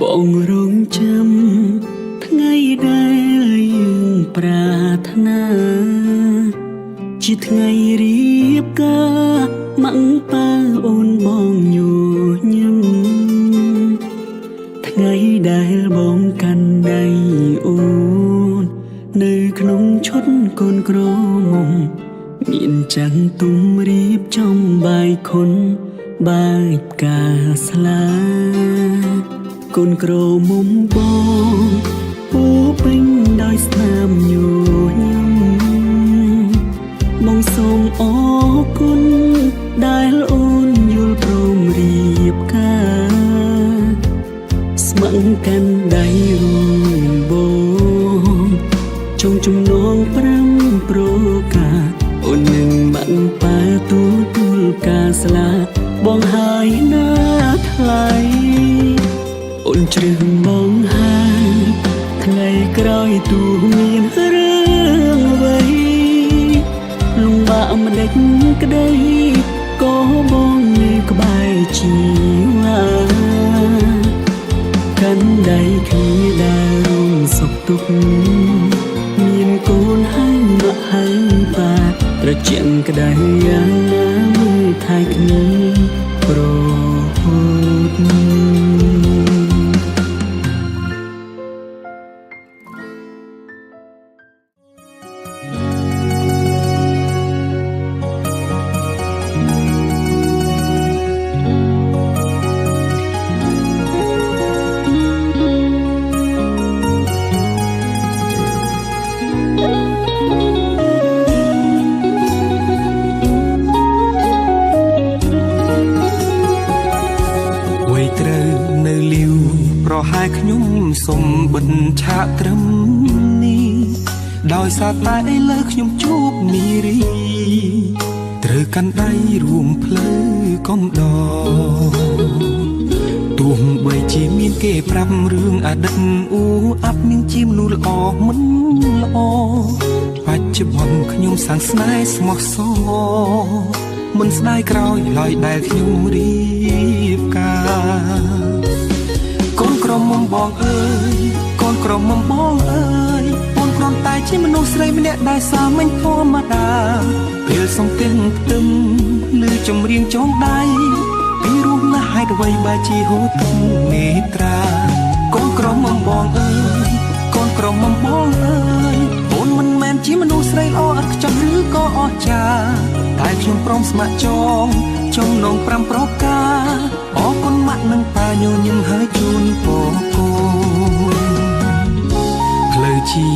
បងរងចាំថ្ងៃដែលយើងប្រាថ្នាជាថ្ងៃរៀបការម៉ាក់ប៉ាអូនបងញញឹមថ្ងៃដែលបងកាន់ដៃអូននៅក្នុងឈុតកូនក្រមុំមានចាន់ទុំរៀបចំបាយខុនបាយផ្កាស្លាកូនក្រមុំបងពោពេញដោយស្នាមញញឹមបងសូមអរគុណដែលអូនយល់ព្រមរៀបការស្មឹងកាន់ដៃរួមបងចង់ចំណង5ប្រការអូននឹងបាក់ប៉ាទទួលការស្លាបងហើយណាថ្លៃអូនជ្រឹះបងហើយថ្ងៃក្រោយទូមានរឿងអ្វីលំបាកម្ដេចក្ដីក៏បងនៅក្បែរជីវ៉ាកាន់ដៃគ្នាដែលរងសុខទុក្ខមានកូនហើយមកហើយប៉ាត្រជាក់ក្ដីយ៉ាងណាមើលថែគ្នាប្រហូតហើយខ្ញុំសុំបិទឆាកត្រឹមនេះដោយសារតែឥឡូវខ្ញុំជួបនារីត្រូវកាន់ដៃរួមផ្លូវកំដរទោះបីជាមានគេប្រាប់រឿងអតីតអ៊ូអាប់នាងជាមនុស្សល្អមិនល្អបច្ចុប្បន្នខ្ញុំសាងស្នេហ៍ស្មោះសរមិនស្ដាយក្រោយឡើយដែលខ្ញុំរៀបការកូនក្រមុំបងអើយកូនក្រមុំបងអើយបងគ្រាន់តែជាមនុស្សស្រីម្នាក់ដែលសាមញ្ញធម្មតាពេលសំទិញផ្ទឹមឬចម្រៀងចងដៃពីរស់ណាស់ហេតុអ្វីបើជាហូរទឹកនេត្រាកូនក្រមុំបងអើយកូនក្រមុំបងអើយអូនមិនមែនជាមនុស្សស្រីល្អឥតខ្ចោះឬក៏អស្ចារ្យតែខ្ញុំព្រមស្ម័គ្រចងចំណង5ប្រការអរគុណម៉ាក់និងប៉ាញញឹមហើយជូនពរកូនផ្លូវជី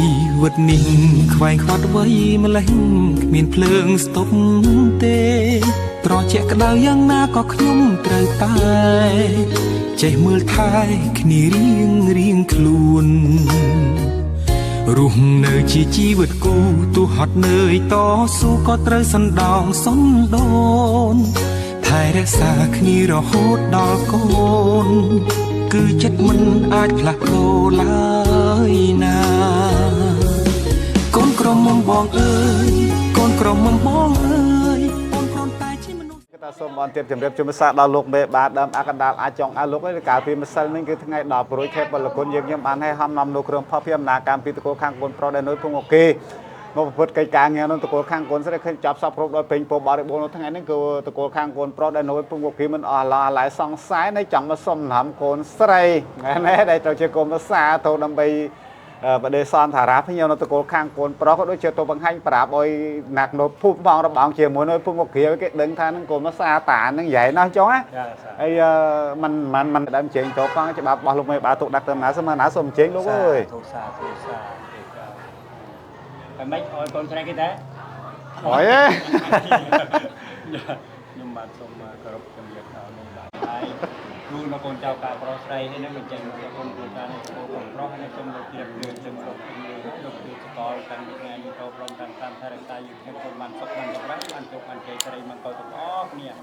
វិតនេះខ្វែងខ្វាត់អ្វីម្លេះគ្មានភ្លើងស្ទប់ទេត្រជាក់ក្តៅយ៉ាងណាក៏ខ្ញុំត្រូវតែចេះមើលថែគ្នារៀងខ្លួនរស់នៅជាជីវិតគូទោះហត់នឿយតស៊ូក៏ត្រូវសណ្ដោងសន្ដូនថែរក្សាគ្នារហូតដល់កូនគឺចិត្តមិនអាចផ្លាស់ប្ដូរឡើយណាកូនក្រមុំបងអើយកូនក្រមុំបងអើយអូនគ្រាន់តែជាមនុស្សតែសូមអរទៀតជម្រាបជូនសាដល់លោកមេបាទដើមអកណ្ដាលអាចចង់ឲ្យលោកឯកាលពីម្សិលនេះគឺថ្ងៃ10ប្រួយខែពលគុណយើងខ្ញុំបានឲ្យហំនាំនៅគ្រឿងផុសភីអំណាចកម្មពីតកូលខាងកូនប្រុសដែលនៅភូមិអូខេមកប្រព្រឹត្តកិច្ចការងារនោះតកូលខាងកូនស្រីឃើញចាប់សពគ្រប់ដោយពេញពោបរិបូរណ៍នៅថ្ងៃនេះគឺតកូលខាងកូនប្រុសដែលនៅភូមិអូខេមិនអស់ឡោះអាឡៃសង្ស័យនៃចង់មកសុំដំកូនស្រីណែដែលត្រូវជាកូនភាសាទៅដើម្បីបដិសនថារាខ្ញុំនៅតកូលខាងកូនប្រុសក៏ដូចជាទៅបង្ហាញប្រាប់ឲ្យណាក់នៅភូមិបងរបស់ជាមួយនៅភូមិអូខេគេដឹងថានឹងកូនភាសាតានឹងយ៉ៃណោះចុះណាហើយมันដើមជើងទៅផងច្បាប់របស់លោកមេបាទទុកដាក់ទៅណាសូមណាសូមជើងលោកអើយទុកសាតែមិនអោយកូនស្រីគេដែរអើយខ្ញុំបាទសូមគោរពជំរាបដល់លោកបាទហើយ ดูนักคนเจ้าการปลอดภัยให้นักเป็นจังหวะคนดูการในโลกของเพราะในจำนวนที่เดือดจำนวนที่เดือดยกคือสกอร์กันยังไงมีตัวพร้อมกันตามทางใจอยู่แค่คนมันสักมันจะรักมันจบมันใจใจมันตัวตอกเนี่ย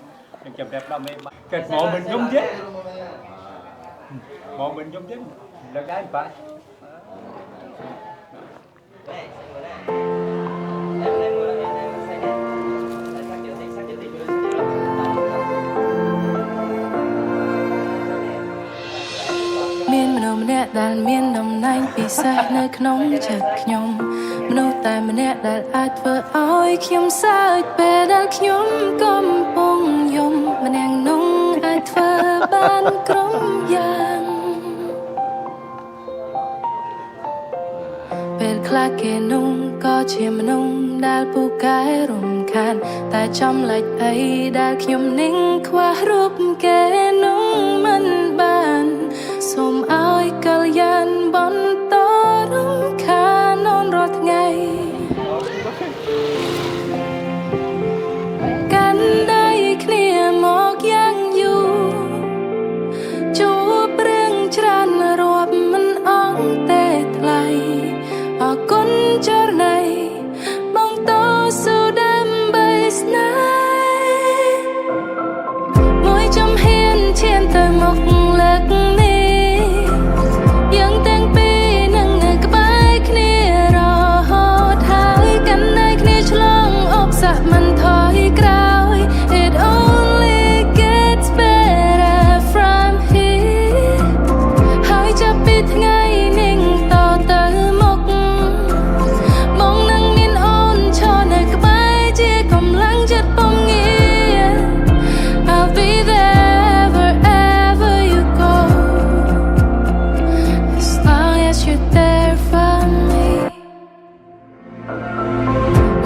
ยังจะแบบเราไม่เกิดหมอมันยุ่งเยอะหมอมันยุ่งเยอะแล้วได้ปะ មានមនុស្សម្នាក់ដែលមានតំណែងពិសេសនៅក្នុងចិត្តខ្ញុំមនុស្សតែម្នាក់ដែលអាចធ្វើឲ្យខ្ញុំសើចពេលដែលខ្ញុំកំពុងយំម្នាក់នោះអាចធ្វើបានគ្រប់យ៉ាងពេលខ្លះគេនោះក៏ជាមនុស្សដែលពូកែរំខានតែចំលេចអីដែលខ្ញុំនឹងខ្វះរូបគេនោះមិនបានសូមឲ្យកល្យានបន្តរំខាននន់រាល់ថ្ងៃកាន់ដៃគ្នាមកយ៉ាងយូរជួបរឿងច្រើនរាប់មិនអស់ទេថ្លៃអរគុណចរណៃបងតស៊ូដើម្បីស្នេហ៍មួយចំហ៊ានឈានទៅមុខលើកយើងទាំងពីរនឹងនៅក្បែរគ្នារហូតហើយកាន់ដៃគ្នាឆ្លងឧបសគ្គមិនថយក្រោយ It only gets better from here ហើយចាប់ពីថ្ងៃនេះតទៅមុខបងនឹងមានអូនឈរនៅក្បែរជាកម្លាំងចិត្តពំងា I'll be there wherever you go as long as you're there for me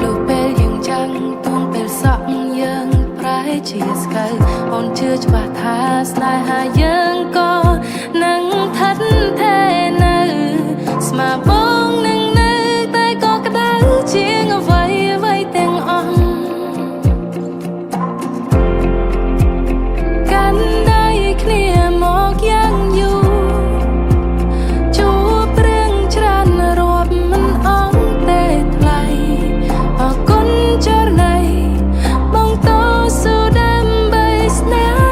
លោកពេលយើងចាំងទួងពេលសក់យើងប្រែជាស្កើអូនជឿច្បាស់ថាស្នេហាយើងក៏នឹងថិតថេរនៅស្មាបងនឹងនៅតែក៏ក្តៅជាងអ្វីអ្វីទាំងអស់កាន់ដៃគ្នាមកយ៉ាងយូរជួបរឿងច្រើនរាប់មិនអស់ទេថ្លៃអរគុណចរណៃបងតស៊ូដើម្បីស្នេហ៍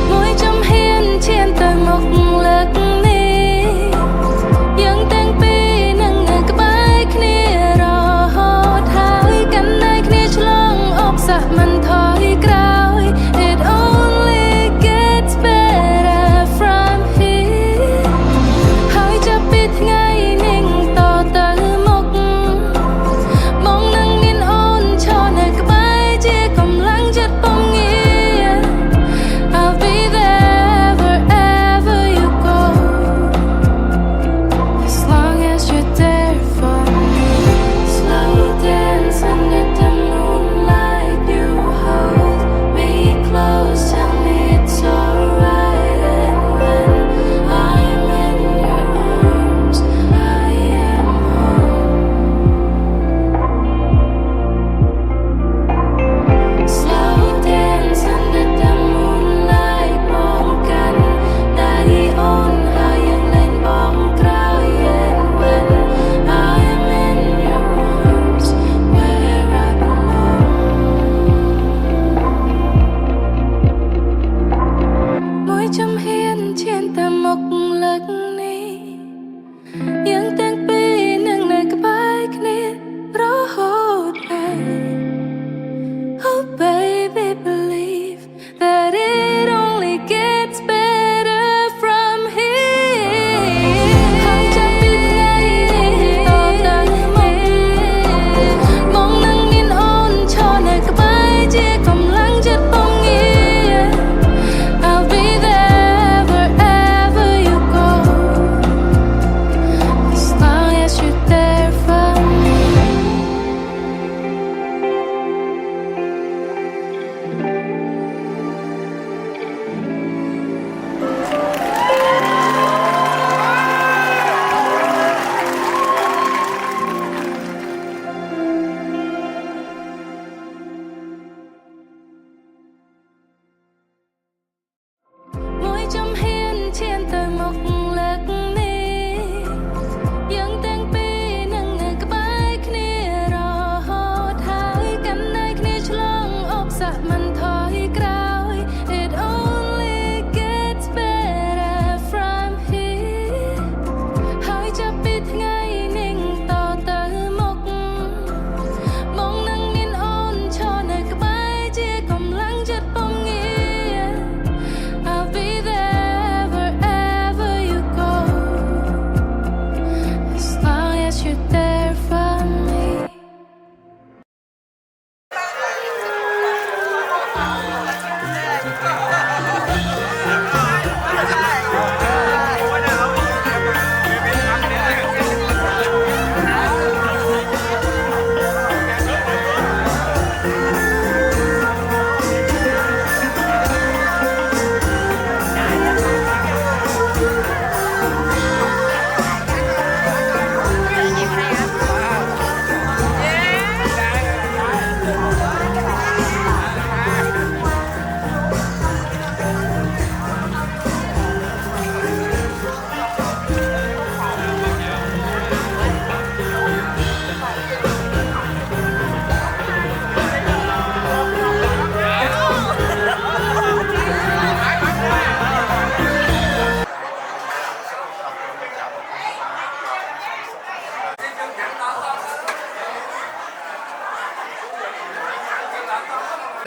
មួយចំហ៊ានឈានទៅមុខលើកនេះយើងទាំងពីរនឹងនៅក្បែរគ្នារហូតហើយកាន់ដៃគ្នាឆ្លងឧបសគ្គមិនថយក្រោយ It only gets better from here ហើយចាប់ពីថ្ងៃនេះតទៅមុខបងនឹងមានអូនឈរនៅក្បែរជាកម្លាំងចិត្តពំងា I'll be there wherever you go as long as you're there for me slow dance under the moonlight you hold me close tell me it's alright and when I'm in your arms I am home slow dance under the moonlight มองกันได้អូនហើយយើងលែងបងក្រោយ and when I'm in your arms where I belong មួយចំហ៊ានឈានទៅមុខលើកនេះយើងទាំងពីរនឹងនៅក្បែរគ្នារហូតហើយ Oh baby believe that it only gets better from here ហើយចាប់ពីថ្ងៃនេះតទៅមុខបងនឹងមានអូនឈរនៅក្បែរជាកម្លាំងចិត្តពំងា I'll be there wherever you go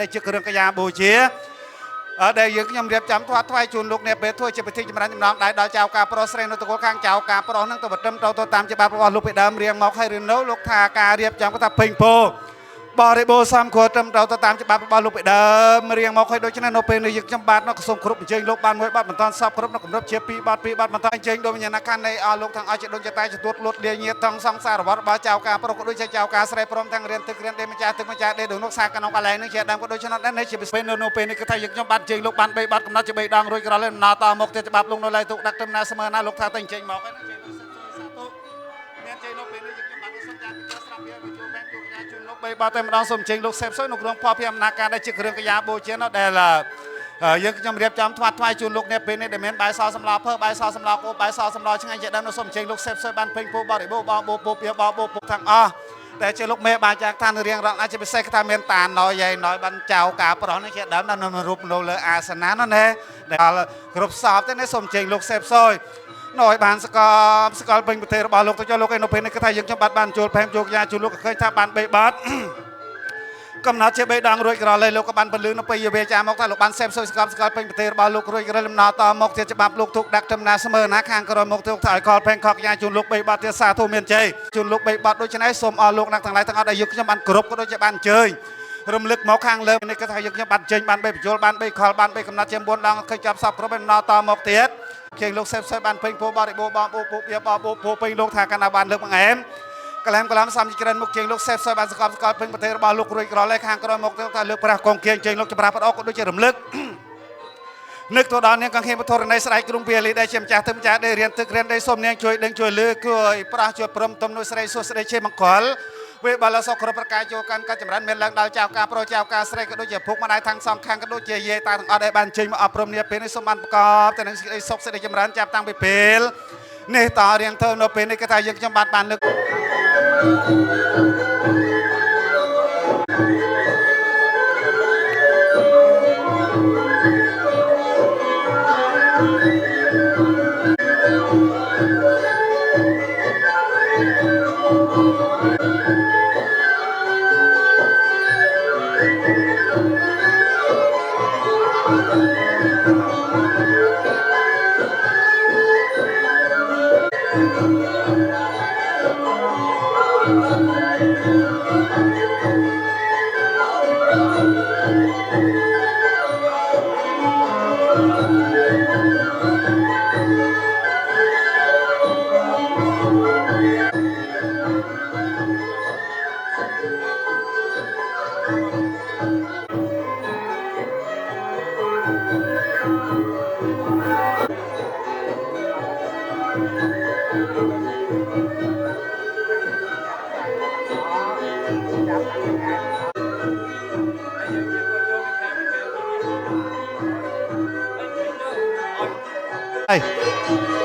ដែលជាគ្រឿងកញ្ញាបូជាដែលយើងខ្ញុំរៀបចំថ្វាយជូនលោកអ្នកពេលធ្វើជាពិធីចម្រើនចំណងដៃដល់ចៅការប្រុសស្រីនៅតកូលខាងចៅការប្រុសនឹងទៅបត្រឹមទៅតាមច្បាប់របស់លោកពីដើមរៀងមកហើយឬនៅលោកថាការរៀបចំគាត់ថាពេញពោបរិបូរសំគួរត្រឹមត្រូវទៅតាមច្បាប់របស់លោកពីដើមរៀងមកហើយដូច្នេះនៅពេលនេះយើងខ្ញុំបាទនៅក្រសួងគ្រប់អញ្ជើញលោកបានមួយបាត់បន្តសពគ្រប់នៅកម្រិតជា2បាត់បន្តអញ្ជើញដោយវិញ្ញាណក្ខន្ធនៃអស់លោកទាំងអស់ជាដូចជាតែទទួលលួតលាញាតង់សង្សាររបស់ចៅការប្រុសក៏ដូចជាចៅការស្រីព្រមទាំងរៀនទឹករៀនដេម្ចាស់ទឹកម្ចាស់ដេដូចនោះសាកក្នុងកន្លែងនេះជាដើមក៏ដូចជានេះជាពេលនៅពេលនេះគឺថាយើងខ្ញុំបាទអញ្ជើញលោកបាន3បាត់កំណត់ជា3ដងរួចក្រោយណាតមកទៀតច្បាប់លោកនៅឡើយទុកដាក់ត្រឹមណាស្មើណាលោកថាតែអញ្ជើញមកហើយអញ្ជើញលោកសាទុមានអញ្ជើញលោកពេលនេះយើងខ្ញុំបាទសូមចាត់ពីស្រាប់វាបញ្ចូលបែបជួបកញ្ញាជូនលោក3បាត់តែម្ដងសូមអញ្ជើញលោកសេបសុយនៅក្នុងផលពីអំណាចការដែលជាគ្រឿងកញ្ញាបូជានោះដែលយើងខ្ញុំរៀបចំថ្វាយជូនលោកអ្នកពេលនេះដែលមានបាយសសម្លភើបាយសសម្លគោបាយសសម្លឆ្ងាញ់ជាដើមនៅសូមអញ្ជើញលោកសេបសុយបានពេញពោបរិបូបងបូពពៀបងបូពទាំងអស់តែជាលោកមេបាចាក់ឋានរៀងរងអាចជាពិសេសថាមានតាណយយាយណយបានចៅការប្រុសនេះជាដើមនៅរូបនៅលើអាសនៈនោះណាដែលគ្រប់សពទេនេះសូមអញ្ជើញលោកសេបសុយណយបានសកលពេញប្រទេសរបស់លោកទៅចុះលោកឯនៅពេលនេះគឺថាយើងខ្ញុំបានជួលផែមជោគយ៉ាជួលលោកក៏ឃើញថាបាន3បាត់កំណត់ជា3ដងរួចក្រោយលោកក៏បានពលឺនៅពេលវេចាមកថាលោកបានសេបសុយសកលពេញប្រទេសរបស់លោករួចក្រោយលំណតមកទៀតច្បាប់លោកទុកដាក់ត្រឹមណាស្មើណាខាងក្រោយមកទុកថាឲ្យកលផែងខកយ៉ាជួលលោក3បាត់ទៀតសាធុមានជ័យជួលលោក3បាត់ដូច្នេះសូមអរលោកអ្នកទាំងឡាយទាំងអស់ដែលយើងខ្ញុំបានគ្រប់ក៏ដូចជាបានអញ្ជើញរំលឹកមកខាងលើនេះគឺថាយើងខ្ញុំបានចេញបាន3បញ្ចូលបាន3ខលបាន3កំណត់ជា4ដងឃើញចាប់សពគ្រប់លំណតមកទៀតជាងលោកសេបសុយបានពេញពោបរិបូបងបូពៀបងបូពោពេញលោកថាកណ្ដាបានលើកបង្អែមកលែមសំជ្រើនមុខជាងលោកសេបសុយបានសកលពេញប្រទេសរបស់លោករួចក្រោយខាងក្រោយមកថាលើកប្រាស់កងគៀងជាងលោកចម្រាស់ផ្ដោក៏ដូចជារំលឹកនឹកទៅដល់នាងកង្ខេមធរណីស្រីក្រុងពាលីដែលជាម្ចាស់ទឹកម្ចាស់ដែលរៀនទឹករៀនដែលសូមនាងជួយដឹងជួយលើគួយប្រាស់ជួយព្រមទំនុយស្រីសួស្ដីជាមង្គលវេបាឡសគ្រប់ប្រកាយចូលកាន់កាច់ចម្រើនមានឡើងដល់ចៅការប្រុសចៅការស្រីក៏ដូចជាពុកម្ដាយទាំងសងខាងក៏ដូចជាយាយតាទាំងអស់ដែលបានចេញមកអប់រំនេះពេលនេះសូមបានប្រកបទៅនឹងសេចក្ដីសុខសេចក្ដីចម្រើនចាប់តាំងពីពេលនេះតរៀងទៅនៅពេលនេះគឺថាយើងខ្ញុំបានលើក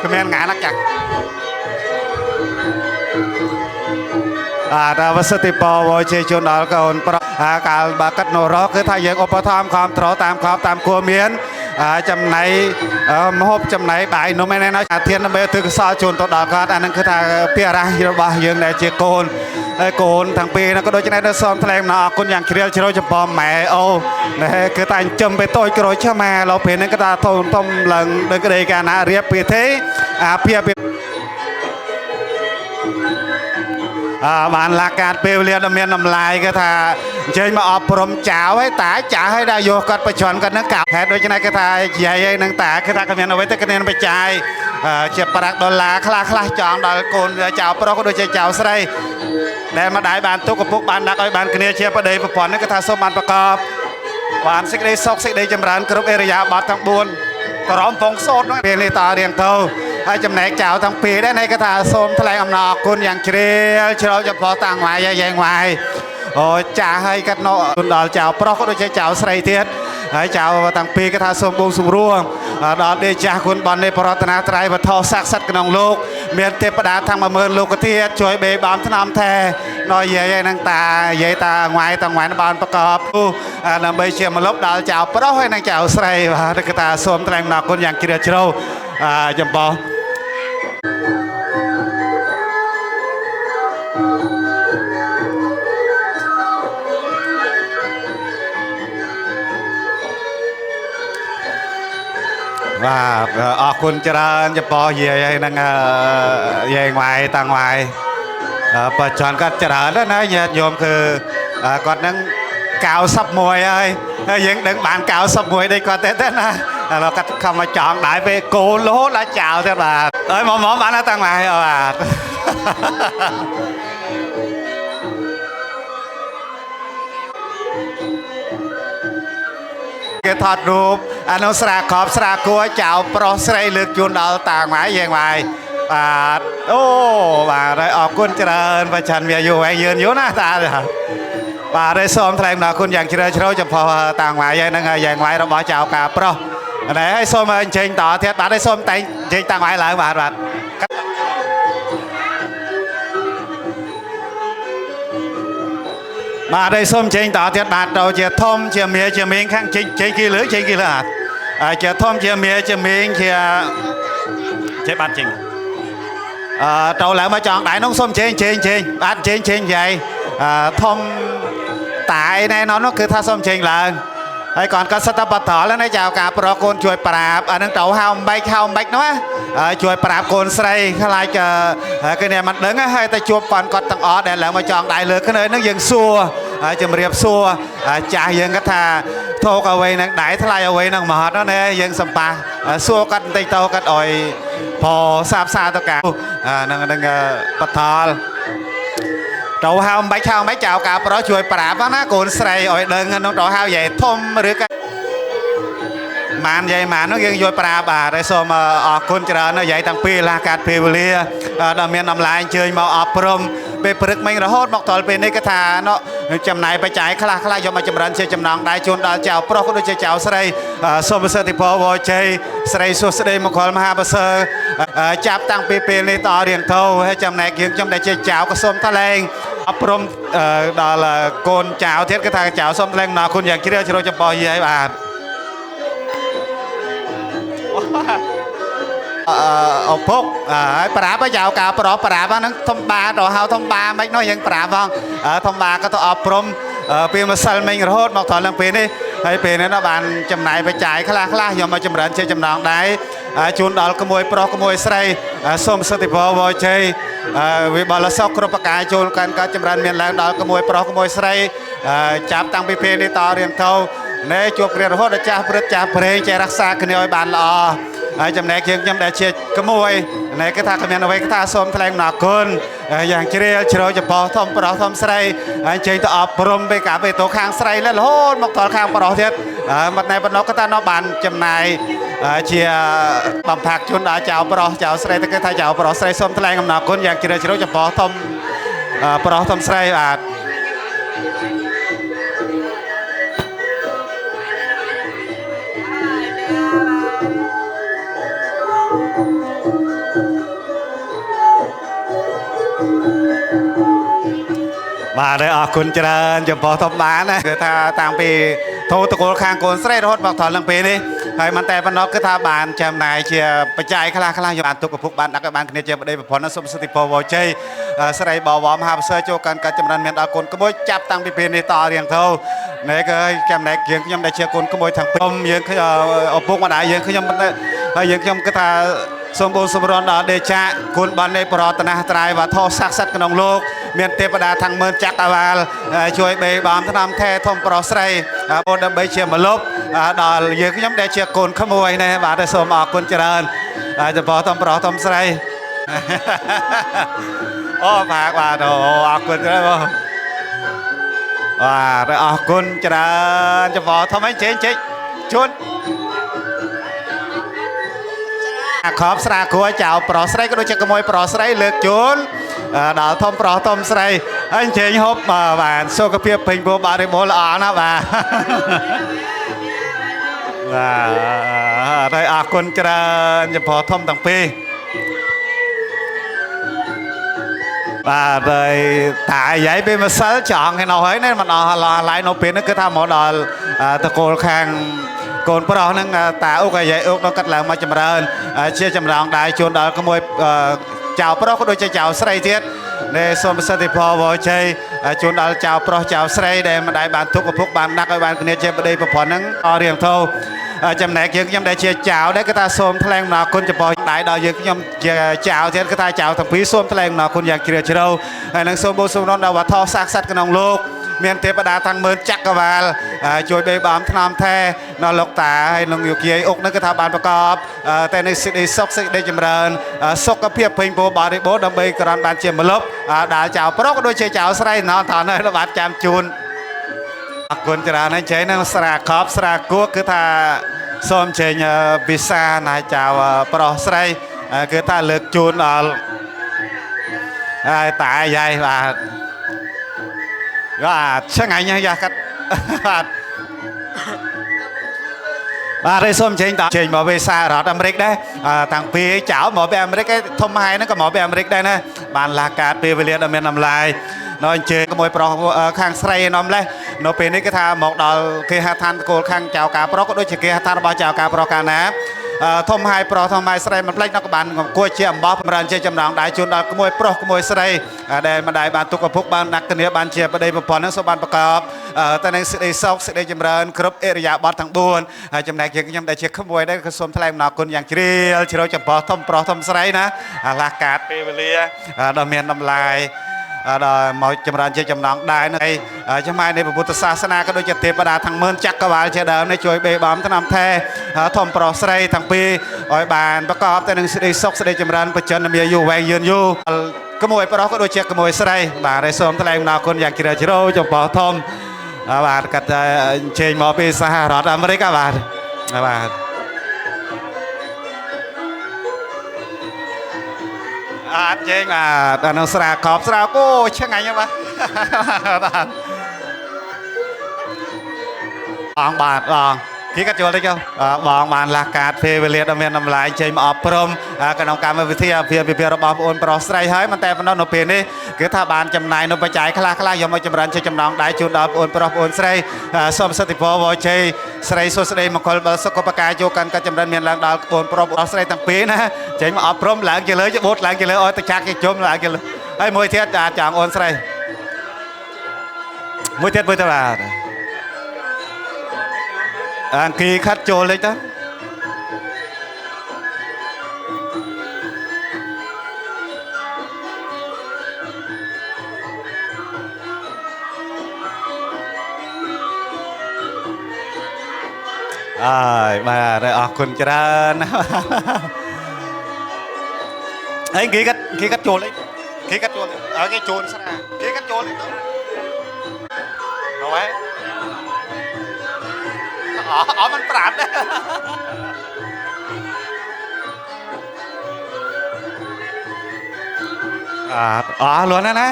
คอมเมนต์งานนักจักแต่วัสดุปอวเชชนดอลกอนประการบักโนรคือทายยังอุปธรรมความตรอตามความตามกัวเมียนจำไหนมหบจำไหนบ่ายโนไม่แน่นะเทียนน้ำเบลถึงซาชนตัวดอลกันอันนั้นคือทางเปียระฮิรบะยังในเจโกนโกนทางปีนั้นก็โดยจะได้ซ้อมแถลงนะคนอย่างเคียวเชี่ยวจะปอมแม่โอ้นะฮะคือตายจมไปโต้กระโดดเชื่อแม่เราเพียงนั้นก็ตาทนต้มหลังโดยกระเดยกันนะเรียบเปียเทเปียบ้านลาการเปรียดเมียนน้ำลายก็ท่าเจยมาออกปรมจ่าไว้ตาจ่าให้ได้โยกัดประชอนกันนักกับแพทย์โดยจะไหนก็ท่าใหญ่นังตาคือท่าก็เมียนเอาไว้แต่คะแนนไปจ่ายเจ็บปรักดอลลาร์คลาจองดอลโกนเจ้าปรก็โดยเจ้าใส่ได้มาได้บานตุกกับพวกบานนักไอ้บานคะแนนเชียร์ประเดี๋ยวผ่อนนักก็ท่าสมบัติประกอบบานสิกได้ซอกสิกได้จำรันกรุ๊ปเอริยาบาดทั้งบุญกระรอมฟงโซดน้อยเรียนตาเรียงเท่าให้จำแนกเจ้าทั้งปีได้ในกระถาสมแถลงอำนาจคุณอย่างเชี่ยวเชี่ยวจะพอต่างหมายแยงไว้โอ้จ่าให้กันโนคุณดอลเจ้าเพราะเขาโดยเจ้าใส่เทียนให้เจ้าต่างปีกระถาสมบูรณ์สมร่วงดอลเดชาคุณบอลในปรารถนาไตรบัทอศักดิ์สัตว์กันองโลกเมียนเทพดาทางมาเมินโลกเทียช่วยเบย์บอมทนามแท้น้อยใหญ่นังตาใหญ่ตาหวายต่างหวายบอลประกอบนำใบเชี่ยมาลบดอลเจ้าเพราะให้นางเจ้าใส่กระถาสมแถลงอำนาจคุณอย่างเชี่ยวจำปอ បាទអរគុណច្រើនចំពោះយាយហ្នឹងយាយងវាយតាំងវាយបើចន់គាត់ច្រើនណាស់ញាតិញោមគឺគាត់ហ្នឹង91ហើយយើងដឹងបាន91ដូចគាត់ទេណាឥឡូវគាត់ខំមកចង់ដែរពេលគោលោដល់ចោលទៀតបាទអើយមកបានតាំងវាយបាទគេថតរូបអនុស្រាខប់ស្រាគួរចៅប្រុសស្រីលើកជូនដល់តាងម៉ាយយើងម៉ាយបាទអូបាទហើយអរគុណច្រើនបើចាន់វាយូរហើយយឺនយូរណាតាបាទហើយសូមថ្លែងអំណរគុណយ៉ាងជ្រាលជ្រៅចំពោះតាងម៉ាយហ្នឹងហើយយ៉ាងម៉ាយរបស់ចៅការប្រុសហើយសូមអញ្ជើញតទៀតបាទហើយសូមតែងអញ្ជើញតាងម៉ាយឡើងបាទបាទđây xôm trên tỏ thiệt bạt đầu chia thôm chia miếng khang trên kia lưới chia thôm chia miếng chia bạt chỉnh trâu lại mà chọn đại nông xôm trên bạt trên vậy thôm tại này nó cứ tha xôm trên là hay còn có sát bát thỏ lên đây chào cả pro côn chuối prap anh đang trâu hồng bạch nó chuối prap côn say lại cái này mặt đứng hay ta chuột còn tầng ó để lại mà chọn đại lược cái nơi nó dừng xua chùm riệp xua cha dừng cái thà thô cả vậy năng đại thay lại vậy năng mệt đó nè dừng sầm pa xua cắt tay tàu cắt ỏi phò sạp xa tất cả năng bát thỏ trâu hao bách chào cả pro chuối prap á côn say ỏi đơn nó trâu hao vậy thôm rưỡi cái màn vậy mà nó riêng vui pra bà đây xôm con chờ nó vậy thằng pi là cát pi lia đầm miền nằm lại chơi màu ọp prom về bực mình rồi hốt mọc tỏi bên đây cái thà nó chầm này phải chạy khla do mà chầm rắn chơi chầm nòng đại chôn đào chào pro có đôi chơi chào sợi xôm sợi thì po vô chơi sợi số sợi một con ma bơ sơ chạp tăng pi này to riêng thâu hay chầm này kiếm chầm đại chơi chào có xôm ta lên ọp prom đó là con chào thiết cái thà chào xôm lên nó con dạng kia chơi chầm po gì ấy bà phúc bà bây giờ cả bà nó thông ba rồi hao thông ba mấy nói những bà vâng thông ba có tôi prom pin mà sal mình rồi hốt một thỏi lần pin đi hay pin nó bàn chầm này phải chạy khla giờ mà chầm rắn chơi chầm nòng đấy chun đó có môi pro có môi say xôm sơ thì vô chơi vì bảo là sau khi bác cái chun cần có chầm rắn miền láng đó có môi pro có môi say chạm tăng pin đi to riêng thâu nè chuột riêng hốt đã cha chạy rắc xa cái nơi bàn lò chấm này kiêng chấm đại chia cái môi này cái thằng cái miền cái thằng xôm thay nọ cônอย่างเชี่ยวเชี่ยวจะพอทอมปลอทอมใส่เชี่ยวจะออกปรมไปกับไปตัวข้างใส่แล้วโหดมกตัวข้างปลอเทียบmặt này bên nóก็ตานอบันจำนายเชี่ยวบำพักชนเจ้าปลอเจ้าใส่แต่cái thằngเจ้าปลอใส่ส้มแถลงกำนักคนอย่างเชี่ยวจะพอทอมปลอทอมใส่mà đâyคุณเจริญจะพอทบบ้านนะคือถ้าต่างปีโทรตะโกนข้างโกนเสร็จรถบอกถอนลังปีนี่ให้มันแต่ปนกคือถ้าบานจำนายเชียประจัยขลาอยู่บานตุกพวกบานนักบานคนนี้จะได้ผลนสมสติพอวใจสไลบ่าวมหาเสือโจกันการจำนันเมียนอาคนขโมยจับตั้งปีนี่ต่อเรียงเท่าเนี่ยก็จำนายยังได้เชียคนขโมยทางพมยังเขาเอาพวกมาได้ยังเขายังมันยังก็ถ้าสมบูรณ์สมบูรณ์เดชะคุณบอลในปรตนาตรายว่าทอศักดิ์สัตว์กนองโลกเมียนเทพดาทางเมืองจักรวาลช่วยเบย์บอมทนำแท้ทอมปรสไรบนเบย์เชียมาลบดอลเยอะก็ยังได้เชียคนขโมยในบาทสมออกคนเจริญจะพอทอมปรทอมไรโอ้ฝากว่าโอ้ออกคนเจริญว่าออกคนเจริญจะพอทอมให้เจ๊ชุดขอบสระกัวเจ้าปลอสไรก็โดยจะขโมยปลอสไรเลือกจุนดาวทอมปลอทอมสไรอันเชยฮบมาบ้านโซกเพียบพิงบัวบาริโบลานะบ้าได้อาคนเจริญจะพอทอมตั้งปีเลยตายใหญ่ไปมาซื้อจองให้เราเฮ้ยนี่มันหลายโนเปียนนั่นคือทำหมดดอลตะโกนข้างโกนปลอนั่งตาอุกใหญ่อุกเรากัดหลังมาจำเริญเชี่ยจำลองได้ชวนดอลขโมยเจ้าปลอก็โดยเจ้าใส่เทียดในสมสติพอวอยชัยชวนดอลเจ้าปลอเจ้าใส่ได้มาได้บานทุกกับพวกบานนักบานคนนี้เจ็บได้ประพรนั่งเรียงเท่า ចំណែកយើងខ្ញុំដែលជាចៅដែរគឺថាសូមថ្លែងអំណរគុណចំពោះដៃដល់យើងខ្ញុំជាចៅទៀតគឺថាចៅទាំងពីរសូមថ្លែងអំណរគុណយ៉ាងជ្រាលជ្រៅហើយនឹងសូមបូសូមរំដល់វត្ថុស័ក្តិសិទ្ធិក្នុងលោកមានទេវតាទាំងមើលចក្រវាលជួយបេបំថ្នមថែនៅលោកតាហើយនឹងយោគីអុកនឹងគឺថាបានប្រកបតែនៅសេចក្តីសុខសេចក្តីចម្រើនសុខភាពពេញពោបរិបូរណ៍ដើម្បីក្រាន់បានជាម្លប់ដាល់ចៅប្រុសក៏ដូចជាចៅស្រីណោះថនហើយបានចាំជូនអរគុណច្រើនហើយចេញនឹងស្រាខប់ស្រាគួកគឺថាសូមចេញពិសាណាចៅប្រុសស្រីគឺថាលើកជូនដល់តាយាយបាទឆ្ងាញ់យ៉ាកាត់បាទហើយសូមចេញតចេញមកពីសាររដ្ឋអាមេរិកដែរតាំងពីចៅមកពីអាមេរិកឯធំហើយហ្នឹងក៏មកពីអាមេរិកដែរណាបានឡាកាតពេលវេលាដ៏មានតម្លៃនៅអញ្ជើញជាមួយប្រុសខាងស្រីនំលេះនៅពេលនេះគឺថាមកដល់គេហដ្ឋានតកូលខាងចៅការប្រុសក៏ដូចជាគេហដ្ឋានរបស់ចៅការប្រុសកាលណាធំហើយប្រុសធំហើយស្រីមិនផ្លេចនៅក៏បានគួរជាអំបោះចម្រើនជាចំណងដៃជូនដល់ក្មួយប្រុសក្មួយស្រីដែលម្ដាយបានទុកឪពុកបានដាក់គ្នាបានជាប្តីប្រពន្ធនឹងសូមបានប្រកបតែនឹងសេចក្តីសុខសេចក្តីចម្រើនគ្រប់អរិយាបថទាំង4ហើយចំណែកយើងខ្ញុំដែលជាក្មួយដែរក៏សូមថ្លែងអំណរគុណយ៉ាងជ្រាលជ្រៅចំពោះធំប្រុសធំស្រីណាអាឡាកាតពេលវេលាដ៏មានតម្លៃដល់មកចម្រើនជាចំណងដែរនឹងចំម៉ែនៃពុទ្ធសាសនាក៏ដូចជាទេវតាទាំង10000ចក្រវាលជាដើមនេះជួយបេបំថ្នាំថែធំប្រុសស្រីទាំងពីរឲ្យបានប្រកបទៅនឹងសេចក្តីសុខសេចក្តីចម្រើនបច្ចុប្បន្នមានយូរវែងយឺនយូរក្មួយប្រុសក៏ដូចជាក្មួយស្រីបាទហើយសូមថ្លែងអំណរគុណយ៉ាងជ្រាលជ្រៅចំពោះធំបាទកាត់អញ្ជើញមកពីសហរដ្ឋអាមេរិកបាទអត់ចេញបាទនៅស្រាខប់ស្រាគោឆ្ងាញ់បាទអង្គបាទគេកាត់ចូលតិចបងបានឡាកាតពេលវេលាដ៏មានតម្លៃចេញមកអប់រំក្នុងកម្មវិធីអាពាហ៍ពិពាហ៍របស់បងប្រុសស្រីហើយមិនតែប៉ុណ្ណោះនៅពេលនេះគឺថាបានចំណាយនៅបច្ច័យខ្លះយកមកចម្រើនជាចំណងដៃជូនដល់បងប្រុសបងស្រីសូមសិទ្ធិពរវជ័យស្រីសុស្ដីមង្គលបលសុខបកាយកកាន់កាចម្រើនមានឡើងដល់បងប្រុសបងស្រីទាំងពីរណាចេញមកអប់រំឡើងជាលើបូតឡើងជាលើអត់ទៅចាក់គេជុំឡើងជាលើហើយមួយទៀតចង់អូនស្រីមួយទៀតមួយទៅបាទអង្គីខាត់ចូលលេចទៅបាទអរគុណច្រើនហើយគេកាត់ចូលលេចគេកាត់ចូលគេជូនស្រាគេកាត់ចូលលេចទៅនោះហ៎มันปราบนะล้วนนะ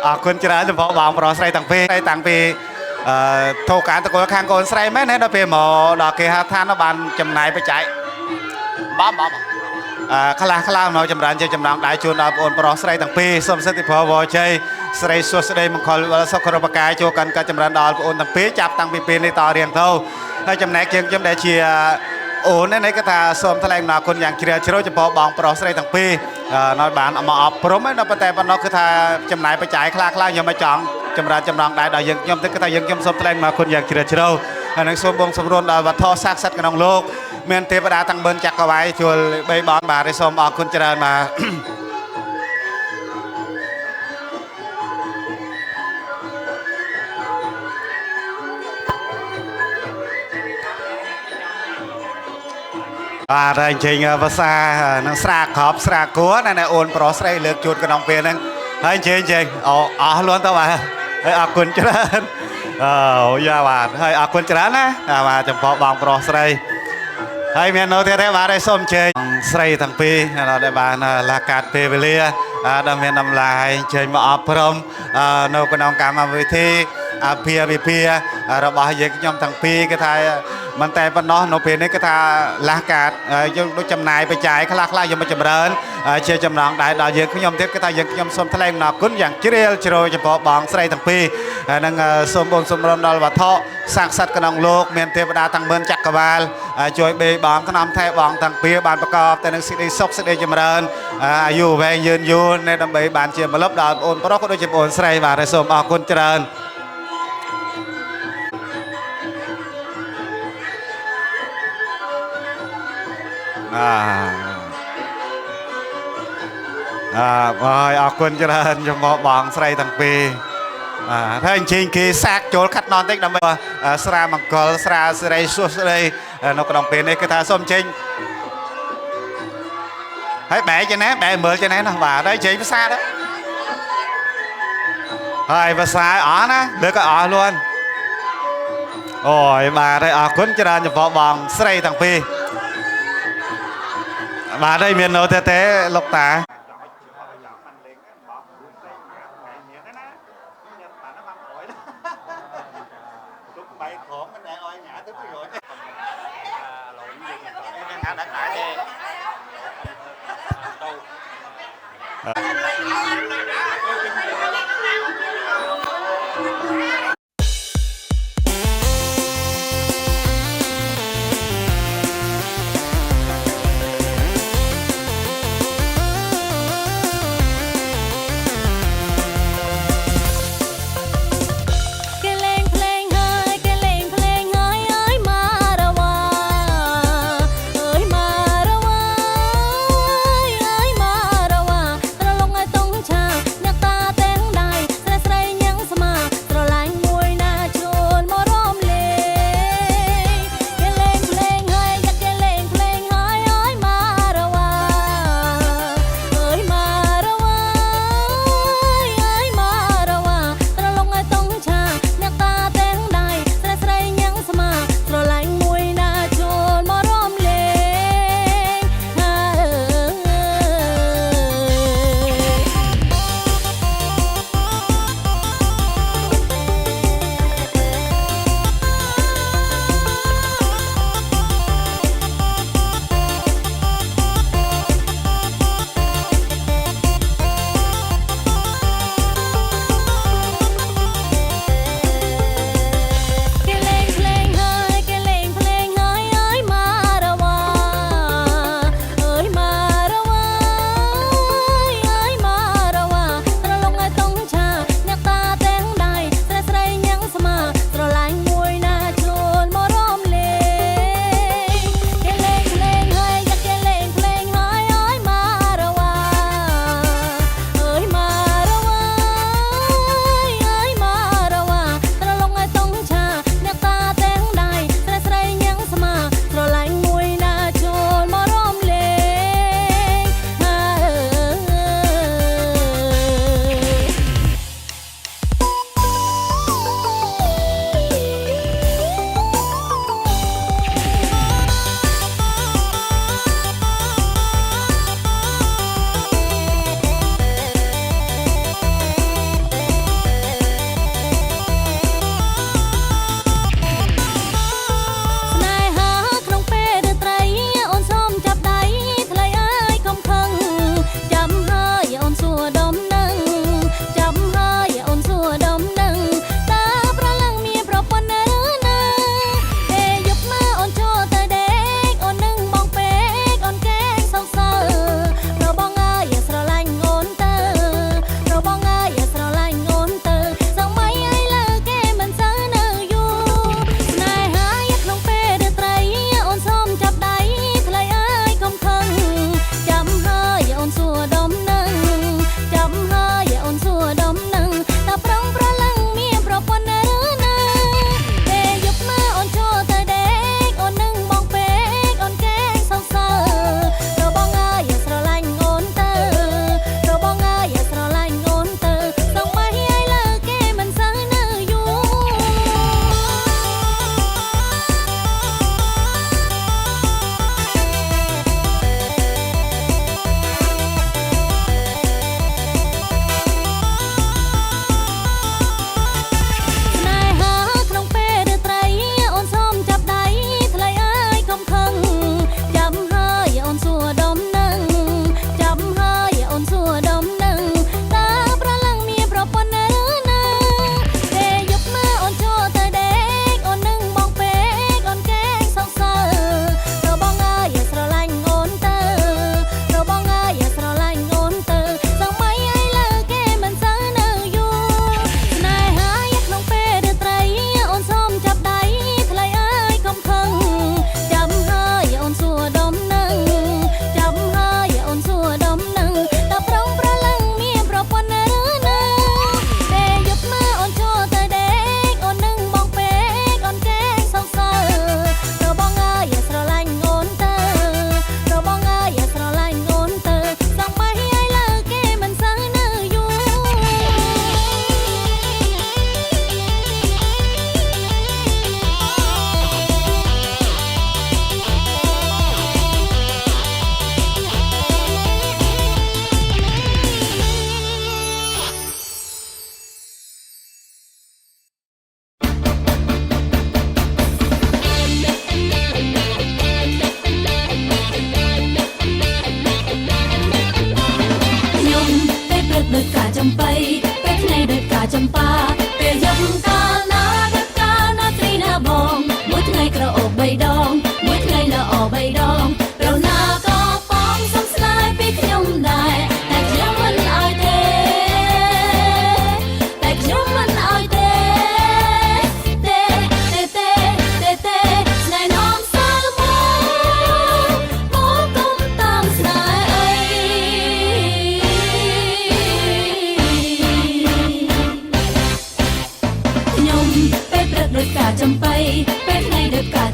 ออกคนจะจะบอกบางปลอสไลต่างปีโทรการตะโกนข้างโกนไซไหมเนี่ยเราไปหมอดอกเกฮาท่านเราบานจำนายไปจ่ายบ้าขลาเราจำรันจะจำนองได้ชวนเราโอนปลอสไลต่างปีสมสติพอวอใจสไลสวดสไลมังคลสักครบกายโจกันการจำรันดอลโอนต่างปีจับต่างปีในต่อเรียงเท่าให้จำแนกยังจำได้เชียโอ้ในก็ตาสมแถลงหนาคนอย่างเชียร์เชื่อจะพอบางปลอสไลต่างปีนอยบานเอามาอบพร้อมไม่นอยแต่ปนนคือทาจำนายไปจ่ายคลายังไม่จังจำรันจำนองได้ดอยยังยมแต่ก็ตายังยมสมแถลงหนาคนอย่างเชียร์เชื่อในสมบงสมรวนดาววัดท่อซักซัดกันองโลกเมียนเทปดาตั้งเบิ้ลจักรวาลชวนใบบอลมาได้สมออกคนเจริญมาได้จริงภาษาหนังสระขอบสระกัวนั่นแหละโอนปลอสไลเลือกจุดกันน้องเปียนั่งให้จริงล้วนตัวมาให้อาคุณเจริญยาบาดให้อาคุณเจริญนะมาจำเพาะบางปลอสไลให้เมียนโนเทเรวาได้ส้มเชยสไลทั้งปีเราได้บานลากาดเปเวเลียดำเนินนำลายเชยมาอบรมโนกันน้องการมาวิธีเพียเราบอกให้ยมทั้งปีก็ทายมันแต่ปนน้องโนเปนี่ก็ทาลากาดยังดูจำนายไปจ่ายคลายังไม่จำเริญเชื่อจำนองได้ดาวยังขยมเทปก็ทายังขยมสมทะเลหนักกุ้นอย่างเจริญเจริญเฉพาะบางสไลทั้งปีนั่งสมบูรณ์สมรมดอลวัดท่อสร้างสัตว์กันองโลกเมียนเทปดาทั้งเบิ้ลจักรวาลช่วยเบบางขนมไทยบางทั้งปีบานประกอบแต่นังสิ่งใดซกสิ่งใดจำเริญอายุแวงยืนยูในดำเบบานเชื่อมาลบดาวโอนปลอกก็โดยเฉพาะสไลบาร์สมอคุณเจริญ rồi ở quân cho nên cho một bọn sợi thằng pi thế anh chị kia sạc chỗ khách non tích đâm sra bằng cờ sra sray suốt đây nó có đồng tiền đây cái thà xôm chinh hãy bẻ cho nó bẻ mượn cho nó và đây chị mới xa đó rồi và xa ở nó được cái ở luôn ôi mà đây ở quân cho nên cho một bọn sray thằng pi và đây miền nội tế lục tả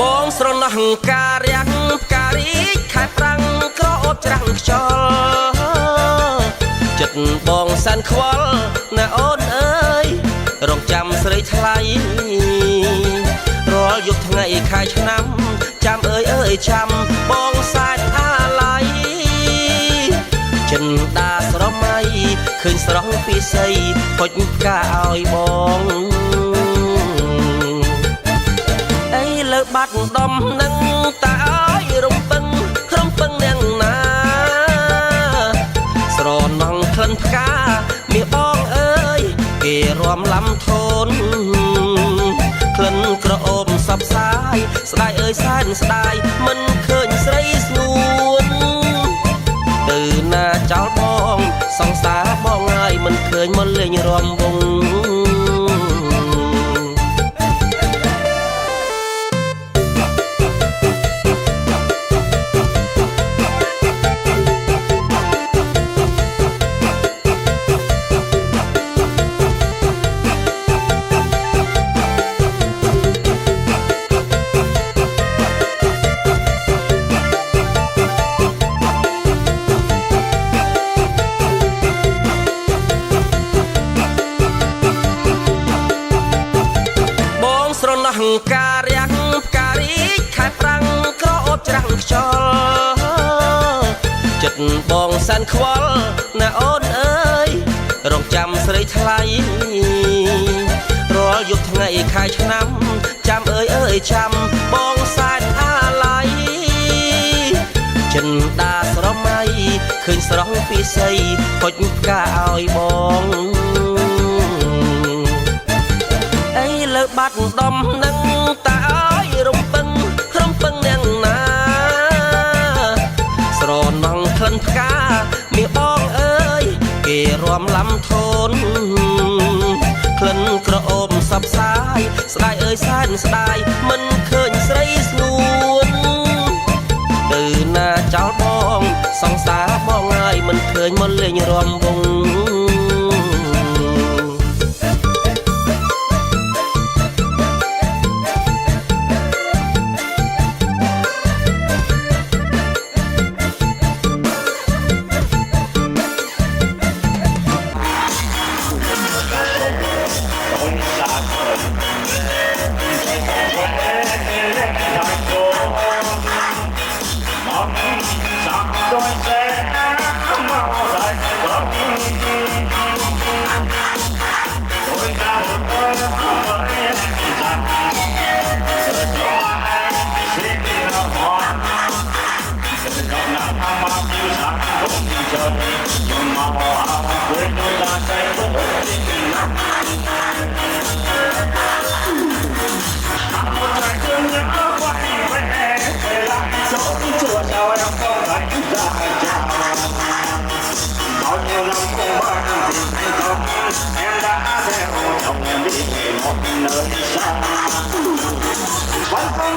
បងស្រណោះការរាំងផ្ការីកខែប្រាំងក្រអូបច្រាំងខ្យល់ចិត្តបងសានខ្វល់ណាអូនអើយរងចាំស្រីថ្លៃរាល់យប់ថ្ងៃខែឆ្នាំចាំអើយចាំបងសានអាឡ័យចិនដាស្រមៃឃើញស្រស់ពីស័យហុចផ្កាឲ្យបងលើបាត់ដំនឹងតើឲ្យរំពឹងនាងណាស្រណងក្លិនផ្កាមាសបងអើយគេរំលំធនក្លិនក្រអូបសបសាយស្ដាយអើយសែនស្ដាយមិនឃើញស្រីស្ងួនទៅណាចោលបងសង្សារបងហើយមិនឃើញមកលេងរំវងការរាំងផ្ការីកខែប្រាំងក្រអូបច្រាំងខ្យល់ចិត្តបងសានខ្វល់ណាអូនអើយរងចាំស្រីថ្លៃរាល់យប់ថ្ងៃខែឆ្នាំចាំអើយចាំបងសានអាឡ័យចិនដាស្រមៃឃើញស្រស់ពីស័យហុចផ្កាឲ្យបងលើបាត់ដំនឹងតើឲ្យរំពឹងនាងណាស្រណងក្លិនផ្កាមាសបងអើយគេរំលំធនក្លិនក្រអូបសបសាយស្ដាយអើយសែនស្ដាយមិនឃើញស្រីស្ងួនទៅណាចោលបងសង្សារបងហើយមិនឃើញមកលេងរំវង em đã theo chồng em đi về một nơi xa vẫn không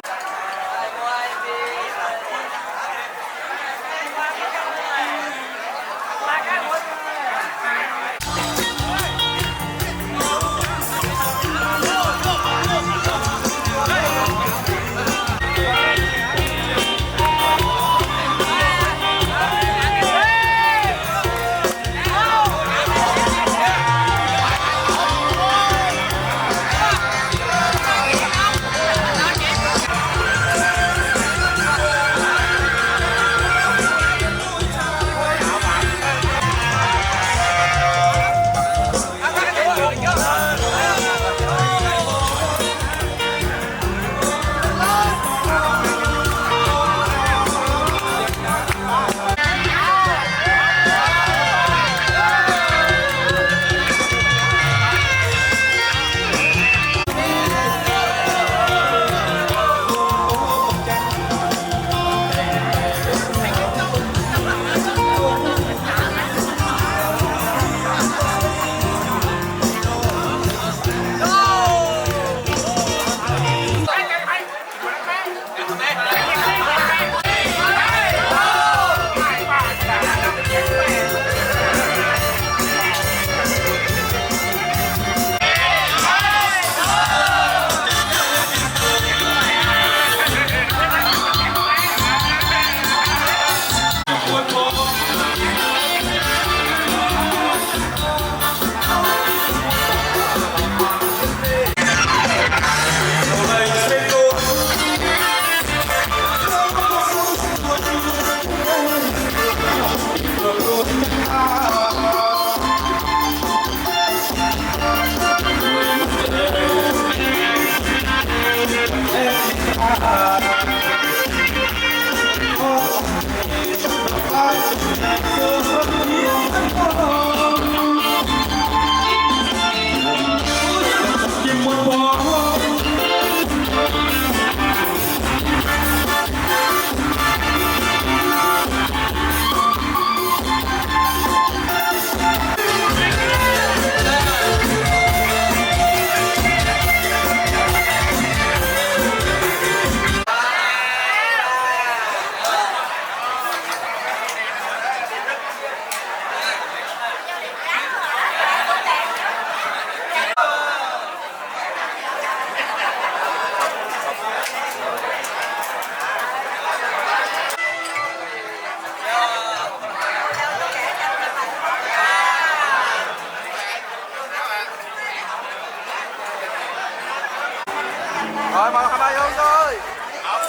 Rồi mời hai ba vô thôi. Hãy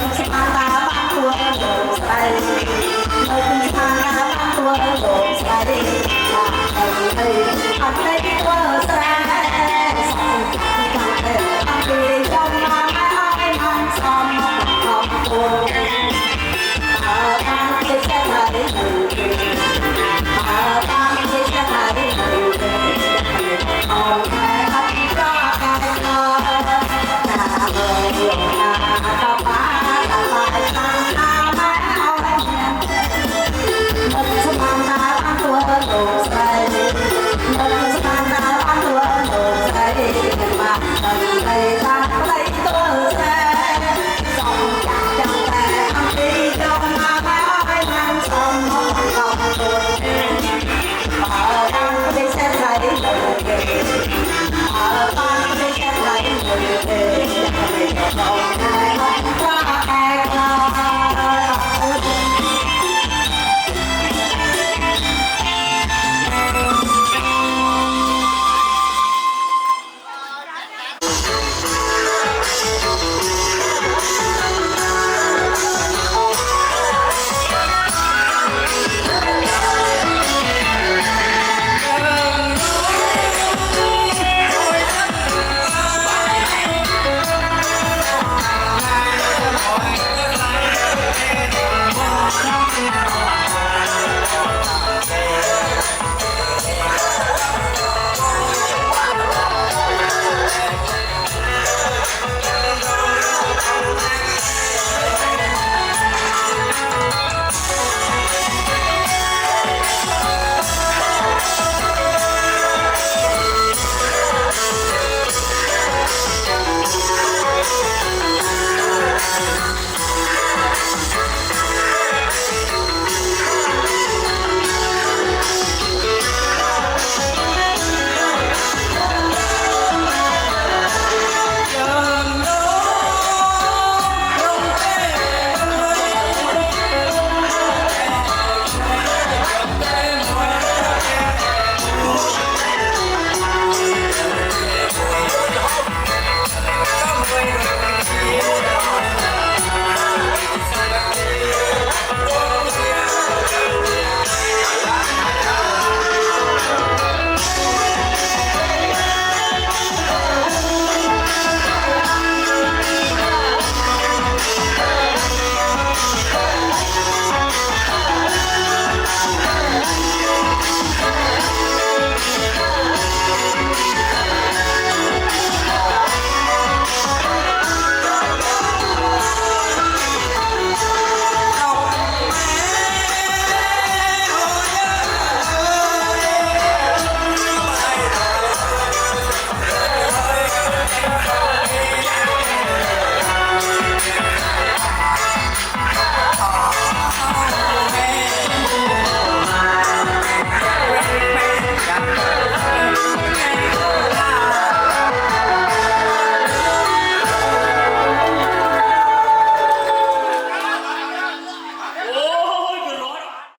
subscribe cho kênh Ghiền Mì Gõ để không bỏ lỡ